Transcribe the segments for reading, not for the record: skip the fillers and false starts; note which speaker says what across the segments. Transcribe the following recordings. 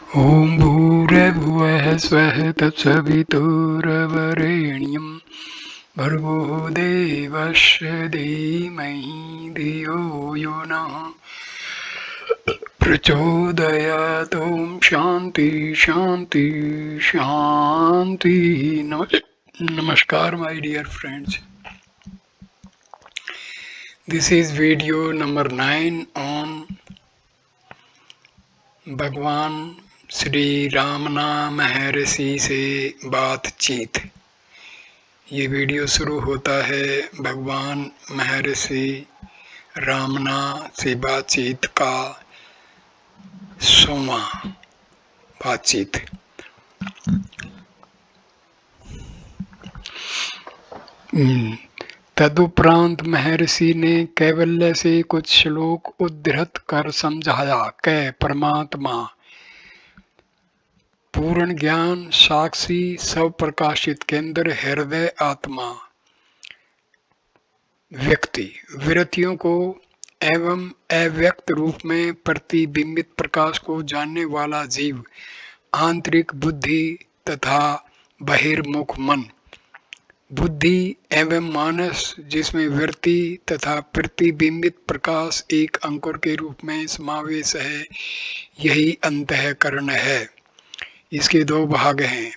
Speaker 1: ॐ भूर्भुवः स्वः तत्सवितुर्वरेण्यं भर्गो देवस्य धीमहि धियो यो नः प्रचोदयात्। ॐ शान्ति शान्ति शान्ति। नमस्कार my dear friends. This is video number 9 on भगवान श्री रामना महर्षि से बातचीत। ये वीडियो शुरू होता है भगवान महर्षि रामना से बातचीत का 100वां बातचीत। तदुपरांत महर्षि ने कैवल्य से कुछ श्लोक उद्धृत कर समझाया। कै परमात्मा पूर्ण ज्ञान साक्षी सब प्रकाशित केंद्र हृदय आत्मा व्यक्ति वृत्तियों को एवं अव्यक्त रूप में प्रतिबिंबित प्रकाश को जानने वाला जीव आंतरिक बुद्धि तथा बहिर्मुख मन। बुद्धि एवं मानस जिसमें वृत्ति तथा प्रतिबिंबित प्रकाश एक अंकुर के रूप में समावेश है, यही अंतःकरण है। इसके 2 भाग हैं।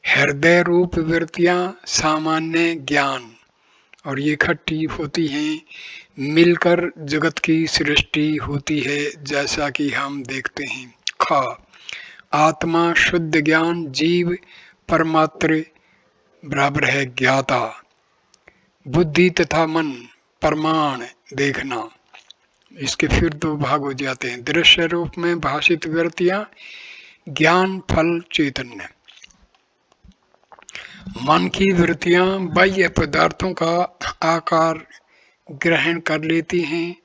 Speaker 1: हृदय रूप वृत्तियां सामान्य ज्ञान और ये इकट्ठी होती हैं, मिलकर जगत की सृष्टि होती है, जैसा कि हम देखते हैं। ख आत्मा शुद्ध ज्ञान जीव परमात्र बराबर है ज्ञाता। बुद्धि तथा मन प्रमाण देखना। इसके फिर 2 भाग हो जाते हैं। दृश्य रूप में भाषित वृत्तियां ज्ञान फल चैतन्य। मन की वृत्तियां बाह्य पदार्थों का आकार ग्रहण कर लेती हैं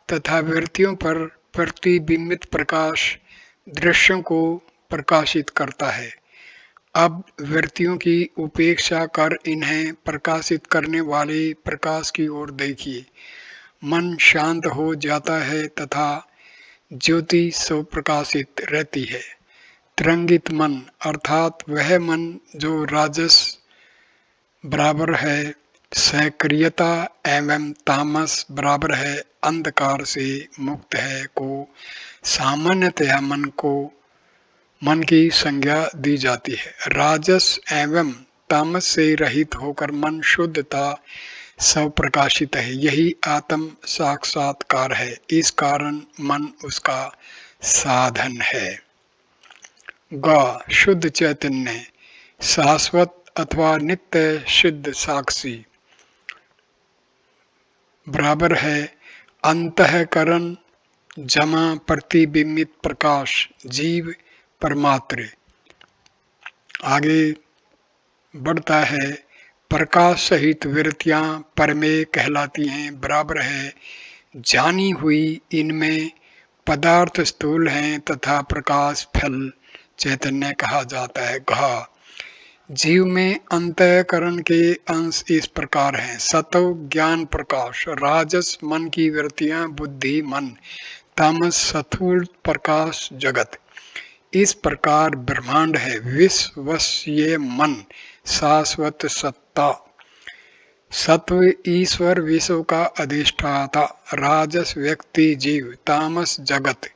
Speaker 1: तथा वृत्तियों पर प्रतिबिंबित प्रकाश दृश्यों को प्रकाशित करता है। अब वृत्तियों की उपेक्षा कर इन्हें प्रकाशित करने वाले प्रकाश की ओर देखिए। मन शांत हो जाता है तथा ज्योति स्वप्रकाशित रहती है। तरंगित मन अर्थात वह मन जो राजस बराबर है सक्रियता एवं तामस बराबर है अंधकार से मुक्त है को सामान्यतया मन की संज्ञा दी जाती है। राजस एवं तामस से रहित होकर मन शुद्धता स्वप्रकाशित है। यही आत्म साक्षात्कार है। इस कारण मन उसका साधन है। ग शुद्ध चैतन्य शाश्वत अथवा नित्य शुद्ध साक्षी बराबर है अंतःकरण जमा प्रतिबिंबित प्रकाश जीव परमात्र। आगे बढ़ता है। प्रकाश सहित वृत्तियां परमेय कहलाती हैं। बराबर है जानी हुई इनमें पदार्थ स्थूल हैं तथा प्रकाश फल चैतन्य कहा जाता है। घ जीव में अंतःकरण के अंश इस प्रकार हैं। सत्व ज्ञान प्रकाश, राजस मन की वृत्तियां बुद्धि मन, तामस स्थूल प्रकाश जगत। इस प्रकार ब्रह्मांड है। विश्वस्य मन शाश्वत सत्ता। सत्व ईश्वर विश्व का अधिष्ठाता, राजस व्यक्ति जीव, तामस जगत।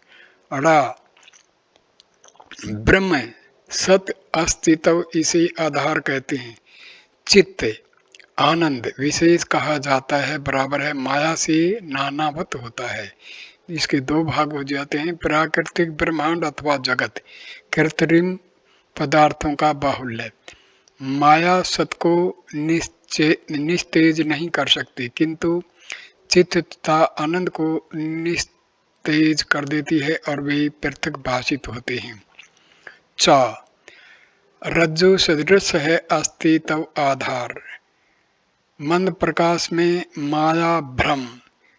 Speaker 1: अड़ा ब्रह्म सत अस्तित्व इसे आधार कहते हैं। चित्त आनंद विशेष कहा जाता है। बराबर है माया से नानावत होता है। इसके 2 भाग हो जाते हैं। प्राकृतिक ब्रह्मांड अथवा जगत कृत्रिम पदार्थों का बाहुल्य। माया सत को निस्तेज नहीं कर सकती, किंतु चित्त तथा आनंद को निस्तेज कर देती है और वे पृथक भाषित होते हैं। च रज्जु सदृश है अस्तित्व आधार। मंद प्रकाश में माया भ्रम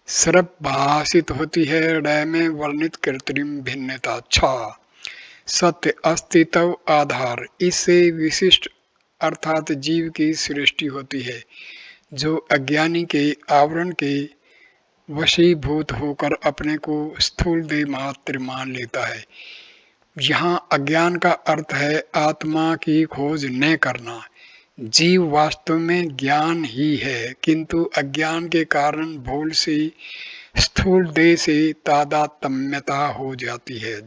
Speaker 1: सर्प भाषित होती है। हृदय में वर्णित कृत्रिम भिन्नता। छ सत्य अस्तित्व आधार। इससे विशिष्ट अर्थात जीव की सृष्टि होती है, जो अज्ञानी के आवरण के वशीभूत होकर अपने को स्थूल देह मात्र मान लेता है। यहाँ अज्ञान का अर्थ है आत्मा की खोज न करना। जीव वास्तव में ज्ञान ही है, किंतु अज्ञान के कारण भूल से स्थूल देह से तादात्म्यता हो जाती है।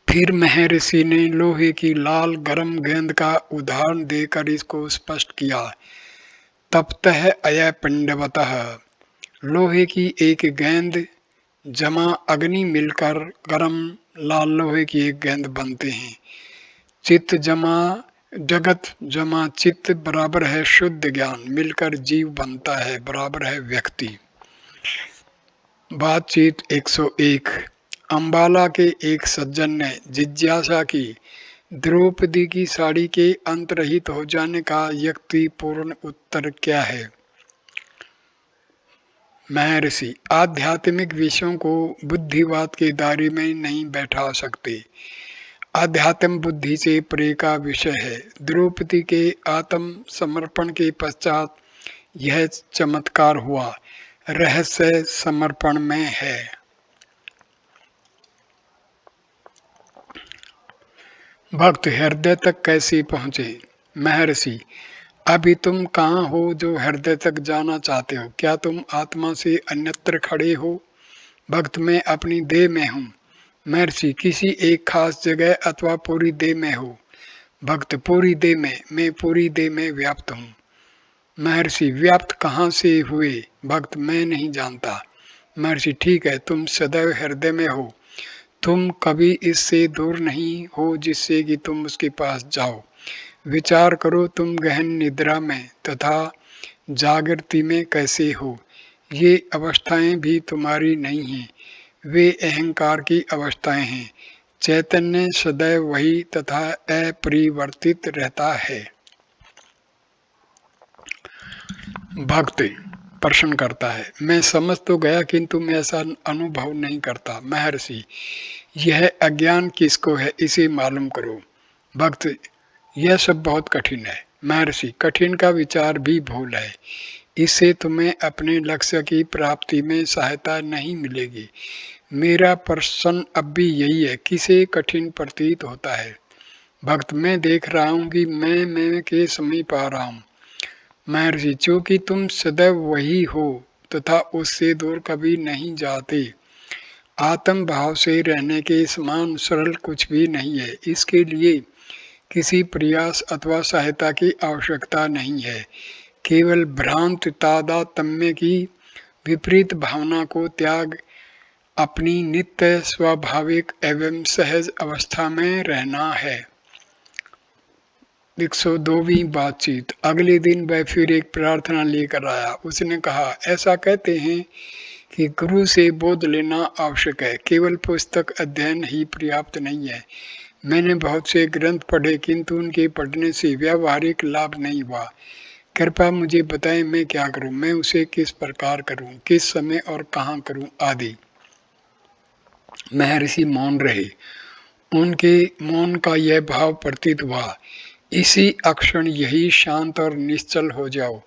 Speaker 1: फिर महर्षि ने लोहे की लाल गरम गेंद का उदाहरण देकर इसको स्पष्ट किया। तप्तः अय पिंडवतः, लोहे की एक गेंद जमा अग्नि मिलकर गरम लाल लोहे की एक गेंद बनते हैं। चित्त जमा जगत जमा चित्त बराबर है शुद्ध ज्ञान, मिलकर जीव बनता है, बराबर है व्यक्ति। बातचीत 101। अंबाला के एक सज्जन ने जिज्ञासा की, द्रौपदी की साड़ी के अंतरहित हो जाने का युक्तिपूर्ण उत्तर क्या है? महर्षि, आध्यात्मिक विषयों को बुद्धिवाद के दायरे में नहीं बैठा सकते। आध्यात्म बुद्धि से परे का विषय है। द्रौपदी के आत्म समर्पण के पश्चात यह चमत्कार हुआ। रहस्य समर्पण में है। भक्त हृदय तक कैसे पहुँचे? महर्षि, अभी तुम कहाँ हो जो हृदय तक जाना चाहते हो? क्या तुम आत्मा से अन्यत्र खड़े हो? भक्त, मैं अपनी देह में हूँ। महर्षि, किसी एक खास जगह अथवा पूरी देह में हो? भक्त, पूरी देह में, मैं पूरी देह में व्याप्त हूँ। महर्षि, व्याप्त कहाँ से हुए? भक्त, मैं नहीं जानता। महर्षि, ठीक है, तुम सदैव हृदय में हो। तुम कभी इससे दूर नहीं हो जिससे कि तुम उसके पास जाओ। विचार करो, तुम गहन निद्रा में तथा जागृति में कैसे हो? ये अवस्थाएं भी तुम्हारी नहीं हैं, वे अहंकार की अवस्थाएं हैं। चैतन्य सदैव वही तथा अपरिवर्तित रहता है। भक्त प्रश्न करता है, मैं समझ तो गया किंतु मैं ऐसा अनुभव नहीं करता। महर्षि, यह अज्ञान किसको है, इसे मालूम करो। भक्त, यह सब बहुत कठिन है। महर्षि, कठिन का विचार भी भूल है। इससे तुम्हें अपने लक्ष्य की प्राप्ति में सहायता नहीं मिलेगी। मेरा प्रश्न अब भी यही है, किसे कठिन प्रतीत होता है? भक्त, मैं देख रहा हूँ कि मैं के समीप आ रहा हूँ। महर्षि, चूंकि तुम सदैव वही हो तथा उससे दूर कभी नहीं जाते, आत्म भाव से रहने के समान सरल कुछ भी नहीं है। इसके लिए किसी प्रयास अथवा सहायता की आवश्यकता नहीं है। केवल भ्रांत तादात्म्य की विपरीत भावना को त्याग अपनी नित्य स्वाभाविक एवं सहज अवस्था में रहना है। 102वीं बातचीत। अगले दिन वह फिर एक प्रार्थना लेकर आया। उसने कहा, ऐसा कहते हैं कि गुरु से बोध लेना आवश्यक है, केवल पुस्तक अध्ययन ही पर्याप्त नहीं है। मैंने बहुत से ग्रंथ पढ़े किंतु उनके पढ़ने से व्यावहारिक लाभ नहीं हुआ। कृपया मुझे बताएं मैं क्या करूं, मैं उसे किस प्रकार करूं, किस समय और कहां करूं आदि। महर्षि मौन रहे। उनके मौन का यह भाव प्रतीत हुआ, इसी अक्षण यही शांत और निश्चल हो जाओ,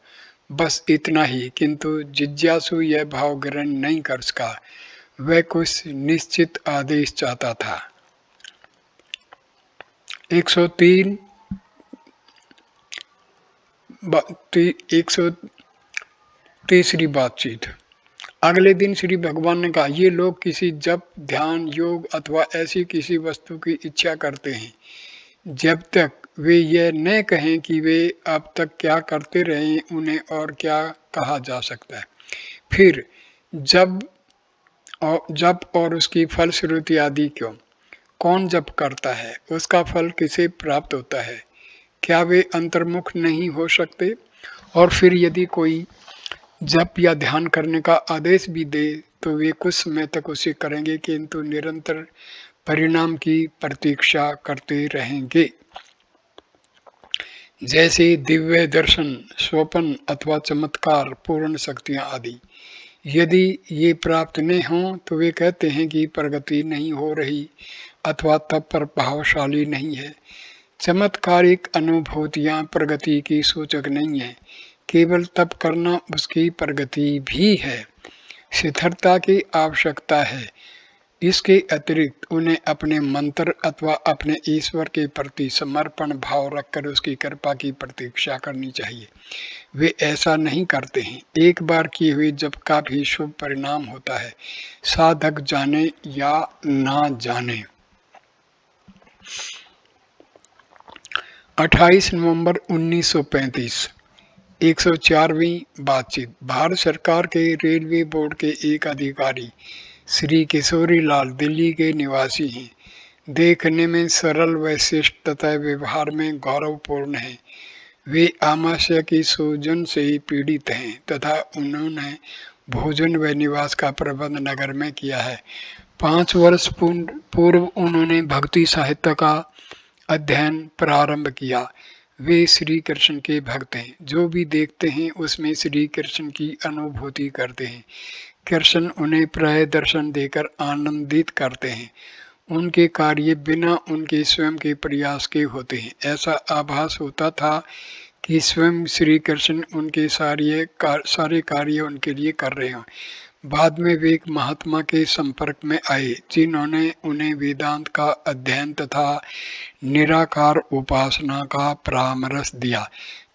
Speaker 1: बस इतना ही। किंतु जिज्ञासु यह भाव ग्रहण नहीं कर सका। वह कुछ निश्चित आदेश चाहता था। 103 130वीं बातचीत। अगले दिन श्री भगवान ने कहा, ये लोग किसी जप, ध्यान, योग अथवा ऐसी किसी वस्तु की इच्छा करते हैं जब तक वे यह न कहें कि वे अब तक क्या करते रहे, उन्हें और क्या कहा जा सकता है। फिर जब और उसकी फलश्रुति आदि क्यों? कौन जप करता है, उसका फल किसे प्राप्त होता है? क्या वे अंतर्मुख नहीं हो सकते? और फिर यदि कोई जप या ध्यान करने का आदेश भी दे तो वे कुछ समय तक उसे करेंगे किंतु निरंतर परिणाम की प्रतीक्षा करते रहेंगे, जैसे दिव्य दर्शन, स्वप्न अथवा चमत्कार, पूर्ण शक्तियां आदि। यदि ये प्राप्त न हों तो वे कहते हैं कि प्रगति नहीं हो रही अथवा तप प्रभावशाली नहीं है। चमत्कारिक अनुभूतियां प्रगति की सूचक नहीं है, केवल तप करना उसकी प्रगति भी है। स्थिरता की आवश्यकता है। इसके अतिरिक्त उन्हें अपने मंत्र अथवा अपने ईश्वर के प्रति समर्पण भाव रखकर उसकी कृपा की प्रतीक्षा करनी चाहिए। वे ऐसा नहीं करते हैं। एक बार किए हुए जप का भी शुभ परिणाम होता है, साधक जाने या ना जाने। 28 नवंबर 1935 104वीं बातचीत। भारत सरकार के रेलवे बोर्ड के एक अधिकारी श्री किशोरी लाल दिल्ली के निवासी हैं। देखने में सरल, वैशिष्ट तथा व्यवहार में गौरवपूर्ण हैं। वे आमाशय की सूजन से पीड़ित हैं तथा उन्होंने भोजन व निवास का प्रबंध नगर में किया है। 5 वर्ष पूर्व उन्होंने भक्ति साहित्य का अध्ययन प्रारंभ किया। वे श्री कृष्ण के भक्त हैं। जो भी देखते हैं उसमें श्री कृष्ण की अनुभूति करते हैं। कृष्ण उन्हें प्राय दर्शन देकर आनंदित करते हैं। उनके कार्य बिना उनके स्वयं के प्रयास के होते हैं। ऐसा आभास होता था कि स्वयं श्री कृष्ण उनके सारे कार्य उनके लिए कर रहे हैं। बाद में वे एक महात्मा के संपर्क में आए जिन्होंने उन्हें वेदांत का अध्ययन तथा निराकार उपासना का परामर्श दिया।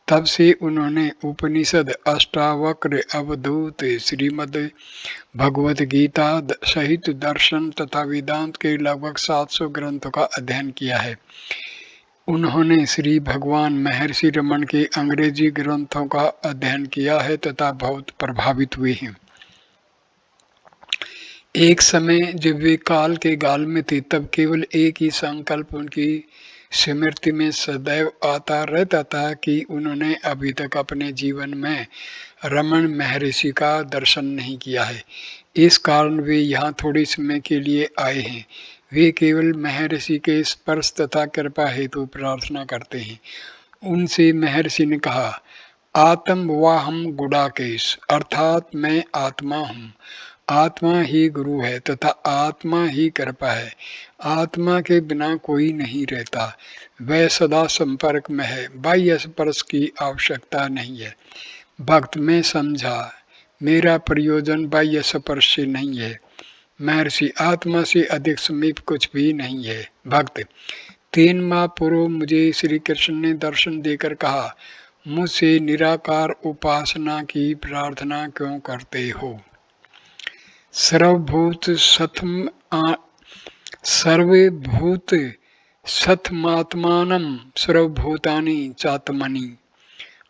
Speaker 1: तब से उन्होंने उपनिषद, अष्टावक्र, अवधूत, श्रीमद् भगवद गीता सहित दर्शन तथा वेदांत के लगभग 700 ग्रंथों का अध्ययन किया है। उन्होंने श्री भगवान महर्षि रमन के अंग्रेजी ग्रंथों का अध्ययन किया है तथा बहुत प्रभावित हुए हैं। एक समय जब वे काल के गाल में थे तब केवल एक ही संकल्प उनकी स्मृति में सदैव आता रहता था कि उन्होंने अभी तक अपने जीवन में रमन महर्षि का दर्शन नहीं किया है। इस कारण वे यहाँ थोड़े समय के लिए आए हैं। वे केवल महर्षि के स्पर्श तथा कृपा हेतु प्रार्थना करते हैं। उनसे महर्षि ने कहा, आत्म वाहम गुडाकेश, अर्थात मैं आत्मा हूँ। आत्मा ही गुरु है तथा आत्मा ही कृपा है। आत्मा के बिना कोई नहीं रहता। वह सदा संपर्क में है। बाह्य स्पर्श की आवश्यकता नहीं है। भक्त में समझा, मेरा प्रयोजन बाह्य स्पर्श से नहीं है। महर्षि, आत्मा से अधिक समीप कुछ भी नहीं है। भक्त, 3 माह पूर्व मुझे श्री कृष्ण ने दर्शन देकर कहा, मुझसे निराकार उपासना की प्रार्थना क्यों करते हो? सर्वभूत सत्मात्मानं सर्वभूतानि चात्मनि।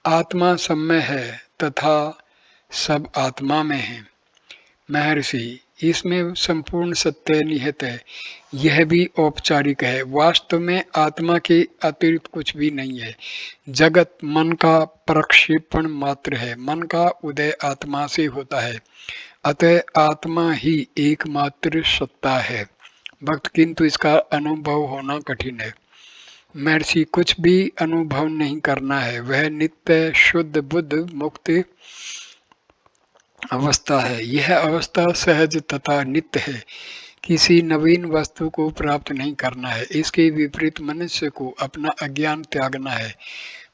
Speaker 1: आत्मा सब में है तथा सब आत्मा में है। महर्षि, इसमें संपूर्ण सत्य निहित है। यह भी औपचारिक है। वास्तव में आत्मा के अतिरिक्त कुछ भी नहीं है। जगत मन का प्रक्षेपण मात्र है। मन का उदय आत्मा से होता है। अतः आत्मा ही एकमात्र सत्ता है। भक्त, किंतु इसका अनुभव होना कठिन है। महर्षि, कुछ भी अनुभव नहीं करना है। वह नित्य शुद्ध बुद्ध मुक्त अवस्था है। यह अवस्था सहज तथा नित्य है। किसी नवीन वस्तु को प्राप्त नहीं करना है। इसके विपरीत मनुष्य को अपना अज्ञान त्यागना है।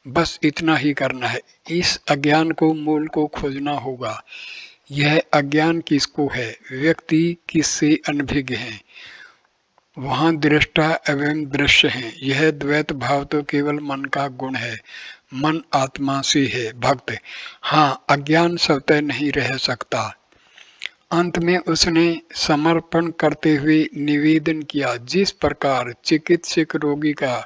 Speaker 1: बस इतना ही करना है। इस अज्ञान को मूल को खोजना होगा। यह अज्ञान किसको है? व्यक्ति किससे अनभिज्ञ है? वहाँ दृष्टा एवं दृश्य है। यह द्वैत भाव तो केवल मन का गुण है। मन आत्मा से है। भक्त, हाँ, अज्ञान स्वतः नहीं रह सकता। अंत में उसने समर्पण करते हुए निवेदन किया, जिस प्रकार चिकित्सक रोगी का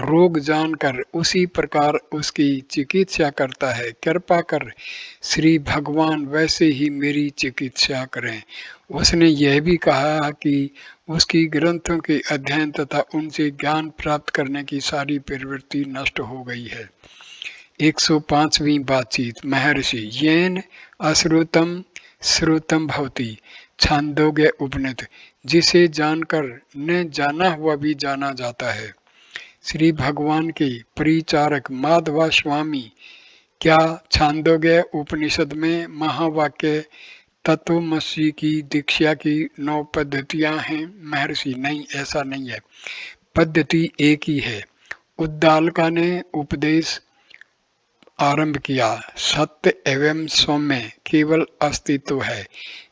Speaker 1: रोग जानकर उसी प्रकार उसकी चिकित्सा करता है, कृपा कर श्री भगवान वैसे ही मेरी चिकित्सा करें। उसने यह भी कहा कि उसकी ग्रंथों के अध्ययन तथा उनसे ज्ञान प्राप्त करने की सारी प्रवृत्ति नष्ट हो गई है। 105वीं बातचीत। महर्षि, येन अश्रुतम श्रुतम भवति, छांदोग्य उपनिषद। जिसे जानकर न जाना हुआ भी जाना जाता है। श्री भगवान के परिचारक माधवा स्वामी, क्या छांदोग्य उपनिषद में महावाक्य तत्वमसि की दीक्षा की 9 पद्धतियां हैं? महर्षि, नहीं, ऐसा नहीं है। पद्धति एक ही है। उद्दालका ने उपदेश आरंभ किया। सत्य एवं सौम्य केवल अस्तित्व है।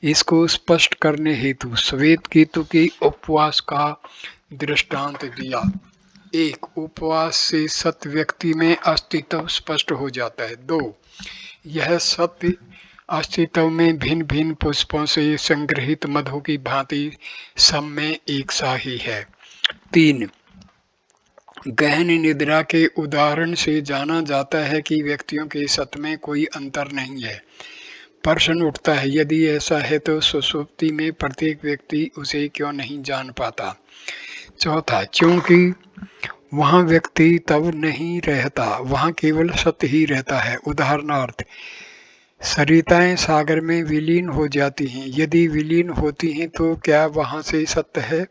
Speaker 1: इसको स्पष्ट करने हेतु श्वेत केतु के उपवास का दृष्टांत दिया। एक, उपवास से सत्य व्यक्ति में अस्तित्व स्पष्ट हो जाता है। 2, यह सत्य अस्तित्व में भिन्न भिन्न पुष्पों से संग्रहित मधु की भांति सब में एक सा ही है। 3, गहन निद्रा के उदाहरण से जाना जाता है कि व्यक्तियों के सत्य में कोई अंतर नहीं है। प्रश्न उठता है, यदि ऐसा है तो सुषुप्ति में प्रत्येक व्यक्ति उसे क्यों नहीं जान पाता। चौथा, क्योंकि वहाँ व्यक्ति तब नहीं रहता, वहाँ केवल सत्य ही रहता है। उदाहरणार्थ, सरिताएं सागर में विलीन हो जाती हैं, यदि विलीन होती हैं तो क्या वहाँ से सत्य है।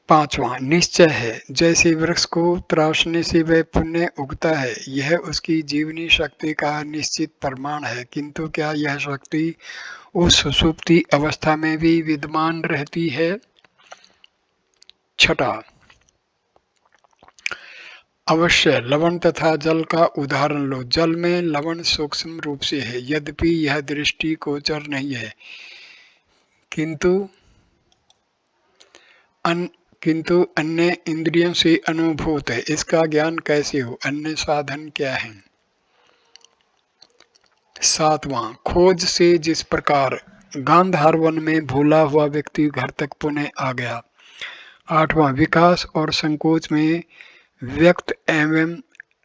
Speaker 1: पांचवा, निश्चय है, जैसे वृक्ष को त्रासने से वह पुण्य उगता है, यह उसकी जीवनी शक्ति का निश्चित प्रमाण है, किंतु क्या यह शक्ति उस सुषुप्ति अवस्था में भी विद्यमान रहती है। छठा, अवश्य लवण तथा जल का उदाहरण लो। जल में लवण सूक्ष्म रूप से है, यद्यपि यह दृष्टि गोचर नहीं है, किंतु अन्य इंद्रियों से अनुभूत है। इसका ज्ञान कैसे हो, अन्य साधन क्या है। सातवां, खोज से जिस प्रकार गांधार वन में भूला हुआ व्यक्ति घर तक पुनः आ गया। आठवां, विकास और संकोच में व्यक्त एवं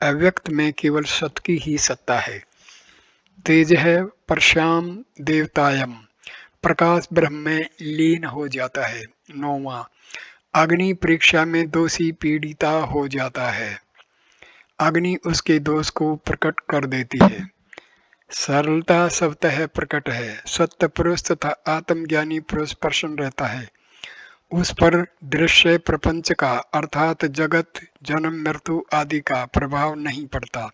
Speaker 1: अव्यक्त में केवल सत्य की ही सत्ता है। तेज है परश्याम देवतायम, प्रकाश ब्रह्म में लीन हो जाता है। नौवां, अग्नि परीक्षा में दोषी पीड़िता हो जाता है, अग्नि उसके दोष को प्रकट कर देती है। सरलता स्वतः प्रकट है, सत्य पुरुष तथा आत्मज्ञानी पुरुष प्रसन्न रहता है, उस पर दृश्य प्रपंच का अर्थात जगत जन्म मृत्यु आदि का प्रभाव नहीं पड़ता,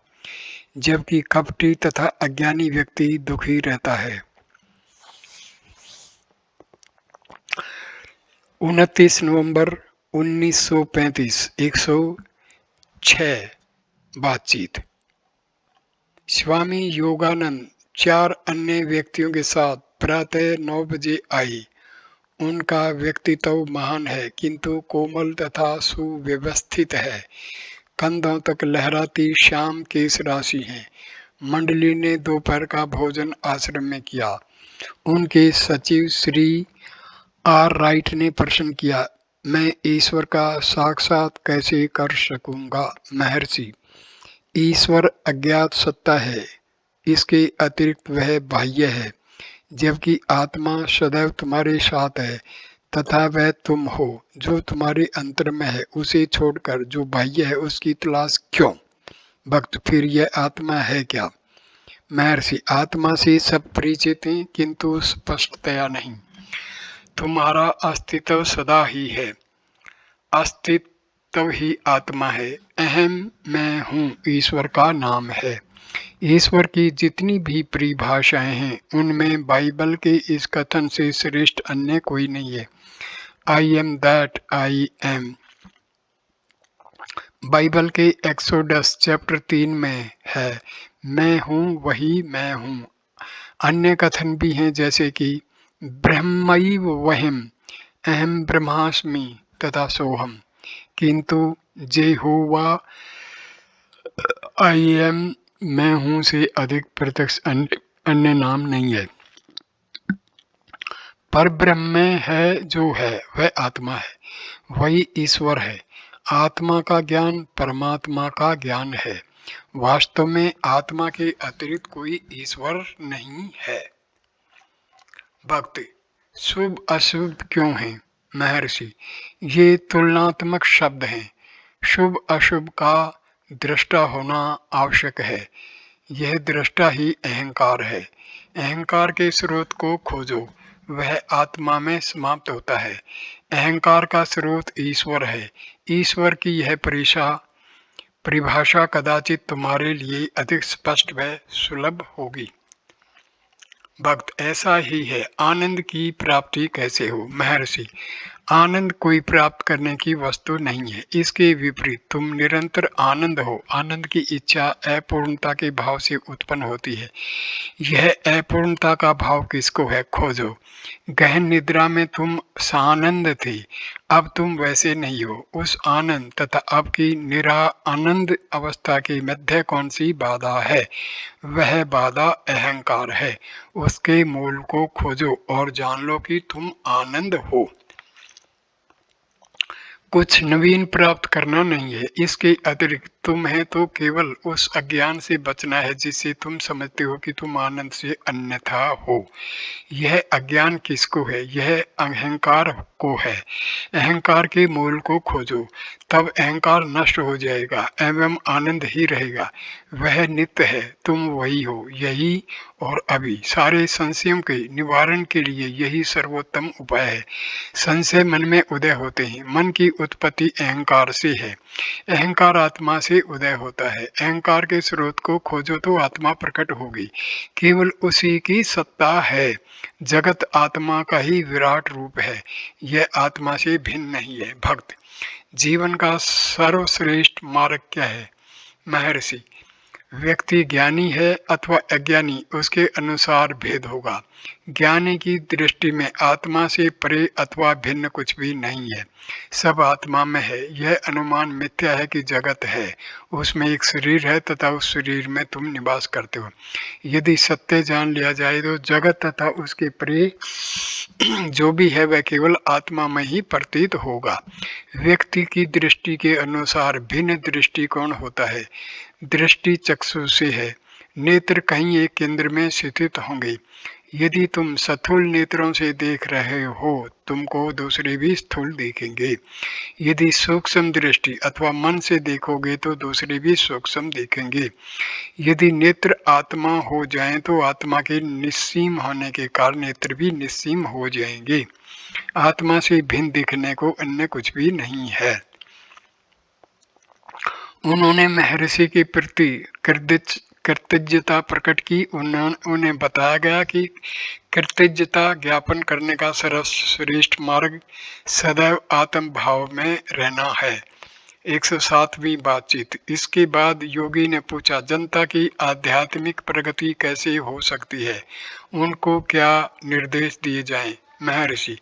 Speaker 1: जबकि कपटी तथा अज्ञानी व्यक्ति दुखी रहता है। 29 नवंबर 1935, 106 बातचीत। स्वामी योगानंद 4 अन्य व्यक्तियों के साथ प्रातः 9 बजे आए। उनका व्यक्तित्व महान है, किंतु कोमल तथा सुव्यवस्थित है, कंधों तक लहराती श्याम केश राशि है। मंडली ने दोपहर का भोजन आश्रम में किया। उनके सचिव श्री आर राइट ने प्रश्न किया, मैं ईश्वर का साक्षात कैसे कर सकूंगा। महर्षि, ईश्वर अज्ञात सत्ता है, इसके अतिरिक्त वह बाह्य है, जबकि आत्मा सदैव तुम्हारे साथ है तथा वह तुम हो। जो तुम्हारे अंतर में है उसे छोड़कर जो बाह्य है उसकी तलाश क्यों। भक्त, फिर यह आत्मा है क्या। महर्षि, आत्मा से सब परिचित हैं, किंतु स्पष्टतया नहीं। तुम्हारा अस्तित्व सदा ही है, अस्तित्व ही आत्मा है। अहम मैं हूँ ईश्वर का नाम है। ईश्वर की जितनी भी परिभाषाएं हैं उनमें बाइबल के इस कथन से श्रेष्ठ अन्य कोई नहीं है, I am that I am. Bible के एक्सोडस चैप्टर 3 में है, मैं हूँ वही मैं हूँ। अन्य कथन भी हैं, जैसे कि ब्रह्मैव वहम, अहम ब्रह्मास्मि तथा सोहम, किंतु जेहोवा आई एम मैं हूँ से अधिक प्रत्यक्ष अन्य नाम नहीं है। पर ब्रह्म में है जो है वह आत्मा है, वही ईश्वर है। आत्मा का ज्ञान परमात्मा का ज्ञान है। वास्तव में आत्मा के अतिरिक्त कोई ईश्वर नहीं है। भक्ति, शुभ अशुभ क्यों है। महर्षि, ये तुलनात्मक शब्द हैं, शुभ अशुभ का दृष्टा होना आवश्यक है। यह दृष्टा ही अहंकार है। अहंकार के स्रोत को खोजो, वह आत्मा में समाप्त होता है। अहंकार का स्रोत ईश्वर है। ईश्वर की यह परिभाषा कदाचित तुम्हारे लिए अधिक स्पष्ट व सुलभ होगी। भक्त ऐसा ही है। आनंद की प्राप्ति कैसे हो? महर्षि, आनंद कोई प्राप्त करने की वस्तु नहीं है, इसके विपरीत तुम निरंतर आनंद हो। आनंद की इच्छा अपूर्णता के भाव से उत्पन्न होती है। यह अपूर्णता का भाव किसको है? खोजो। गहन निद्रा में तुम सानंद थे, अब तुम वैसे नहीं हो। उस आनंद तथा अब की निरा आनंद अवस्था के मध्य कौन सी बाधा है? वह बाधा अहंकार है। उसके मूल को खोजो और जान लो कि तुम आनंद हो। कुछ नवीन प्राप्त करना नहीं है, इसके अतिरिक्त तुम्हें तो केवल उस अज्ञान से बचना है जिससे तुम समझते हो कि तुम आनंद से अन्यथा हो। यह अज्ञान किसको है? यह अहंकार को है। अहंकार के मूल को खोजो, तब अहंकार नष्ट हो जाएगा एवं आनंद ही रहेगा। वह नित्य है, तुम वही हो। यही और अभी सारे संशयों के निवारण के लिए यही सर्वोत्तम उपाय है। संशय मन में उदय होते हैं। मन की उत्पत्ति अहंकार से है, अहंकार आत्मा से उदय होता है। अहंकार के स्रोत को खोजो तो आत्मा प्रकट होगी, केवल उसी की सत्ता है। जगत आत्मा का ही विराट रूप है, यह आत्मा से भिन्न नहीं है। भक्त, जीवन का सर्वश्रेष्ठ मार्ग क्या है? महर्षि, व्यक्ति ज्ञानी है अथवा अज्ञानी, उसके अनुसार भेद होगा। ज्ञानी की दृष्टि में आत्मा से परे अथवा भिन्न कुछ भी नहीं है, सब आत्मा में है। यह अनुमान मिथ्या है कि जगत है, उसमें एक शरीर है तथा उस शरीर में तुम निवास करते हो। यदि सत्य जान लिया जाए तो जगत तथा उसके परे जो भी है वह केवल आत्मा में ही प्रतीत होगा। व्यक्ति की दृष्टि के अनुसार भिन्न दृष्टिकोण होता है। दृष्टि चक्षु से है, नेत्र कहीं एक केंद्र में स्थित होंगे। यदि तुम स्थूल नेत्रों से देख रहे हो, तुमको दूसरे भी स्थूल देखेंगे। यदि सूक्ष्म दृष्टि अथवा मन से देखोगे तो दूसरे भी सूक्ष्म देखेंगे। यदि नेत्र आत्मा हो जाएं तो आत्मा के निस्सीम होने के कारण नेत्र भी निस्सीम हो जाएंगे। आत्मा से भिन्न दिखने को अन्य कुछ भी नहीं है। उन्होंने महर्षि के प्रति कृतज्ञता प्रकट की। उन्हें बताया गया कि कृतज्ञता ज्ञापन करने का सर्वश्रेष्ठ मार्ग सदैव आत्म भाव में रहना है। 107वीं बातचीत। इसके बाद योगी ने पूछा, जनता की आध्यात्मिक प्रगति कैसे हो सकती है? उनको क्या निर्देश दिए जाएं? महर्षि,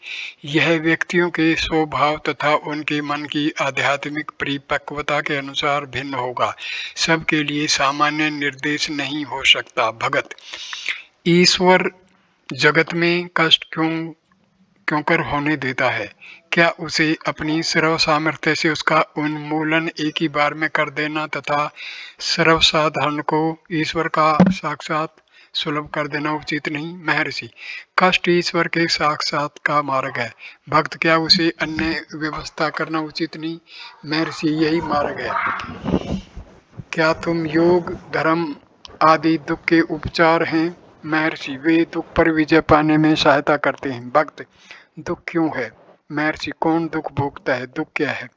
Speaker 1: यह व्यक्तियों के स्वभाव तथा उनके मन की आध्यात्मिक परिपक्वता के अनुसार भिन्न होगा। सबके लिए सामान्य निर्देश नहीं हो सकता। भगत, ईश्वर जगत में कष्ट क्यों कर होने देता है? क्या उसे अपनी सर्व सामर्थ्य से उसका उन्मूलन एक ही बार में कर देना तथा सर्वसाधारण को ईश्वर का साक्षात सुलभ कर देना उचित नहीं? महर्षि, कष्ट ईश्वर के साक्षात का मार्ग है। भक्त, क्या उसे अन्य व्यवस्था करना उचित नहीं? महर्षि, यही मार्ग है। क्या तुम योग धर्म आदि दुख के उपचार हैं? महर्षि, वे दुख पर विजय पाने में सहायता करते हैं। भक्त, दुख क्यों है? महर्षि, कौन दुख भोगता है? दुख क्या है?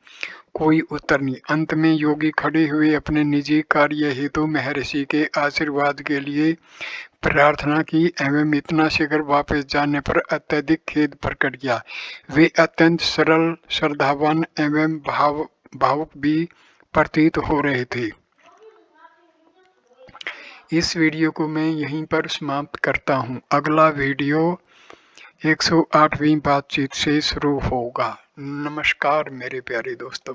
Speaker 1: कोई उत्तर नहीं। अंत में योगी खड़े हुए अपने निजी कार्य हेतु महर्षि के आशीर्वाद के लिए प्रार्थना की एवं इतना शीघ्र वापस जाने पर अत्यधिक खेद प्रकट किया। वे अत्यंत सरल, श्रद्धावान एवं भावुक भी प्रतीत हो रहे थे। इस वीडियो को मैं यहीं पर समाप्त करता हूँ। अगला वीडियो 108वीं बातचीत से शुरू होगा। नमस्कार मेरे प्यारे दोस्तों।